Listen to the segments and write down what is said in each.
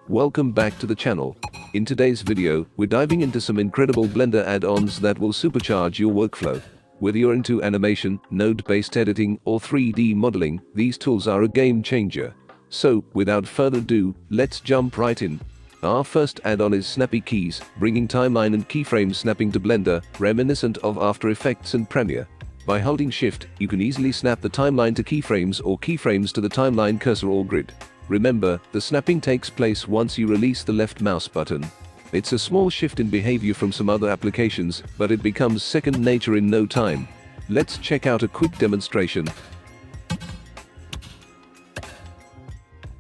Welcome back to the channel. In today's video, we're diving into some incredible Blender add-ons that will supercharge your workflow. Whether you're into animation, node-based editing, or 3D modeling, these tools are a game changer. So, without further ado, let's jump right in. Our first add-on is Snappy Keys, bringing timeline and keyframe snapping to Blender, reminiscent of After Effects and Premiere. By holding Shift, you can easily snap the timeline to keyframes or keyframes to the timeline cursor or grid. Remember, the snapping takes place once you release the left mouse button. It's a small shift in behavior from some other applications, but it becomes second nature in no time. Let's check out a quick demonstration.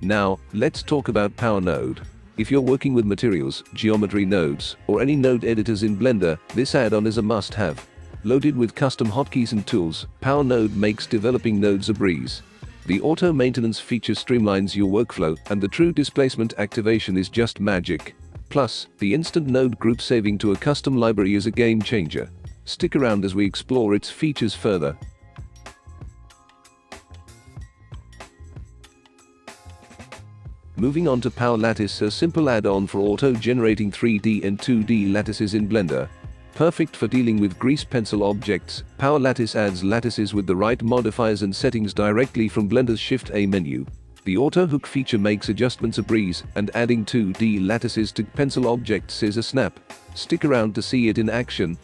Now, let's talk about Power Node. If you're working with materials, geometry nodes, or any node editors in Blender, this add-on is a must-have. Loaded with custom hotkeys and tools, Power Node makes developing nodes a breeze. The auto-maintenance feature streamlines your workflow, and the true displacement activation is just magic. Plus, the instant node group saving to a custom library is a game changer. Stick around as we explore its features further. Moving on to Power Lattice, a simple add-on for auto-generating 3D and 2D lattices in Blender. Perfect for dealing with grease pencil objects, Power Lattice adds lattices with the right modifiers and settings directly from Blender's Shift-A menu. The auto hook feature makes adjustments a breeze, and adding 2D lattices to pencil objects is a snap. Stick around to see it in action.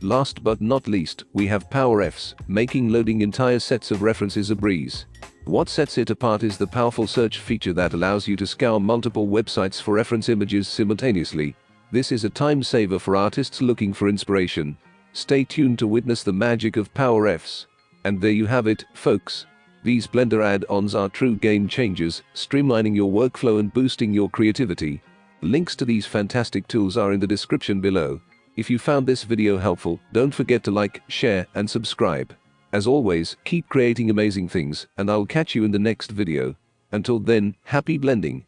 Last but not least, we have Power Fs, making loading entire sets of references a breeze. What sets it apart is the powerful search feature that allows you to scour multiple websites for reference images simultaneously. This is a time saver for artists looking for inspiration. Stay tuned to witness the magic of Power Fs. And there you have it, folks. These Blender add-ons are true game changers, streamlining your workflow and boosting your creativity. Links to these fantastic tools are in the description below. If you found this video helpful, don't forget to like, share, and subscribe. As always, keep creating amazing things, and I'll catch you in the next video. Until then, happy blending.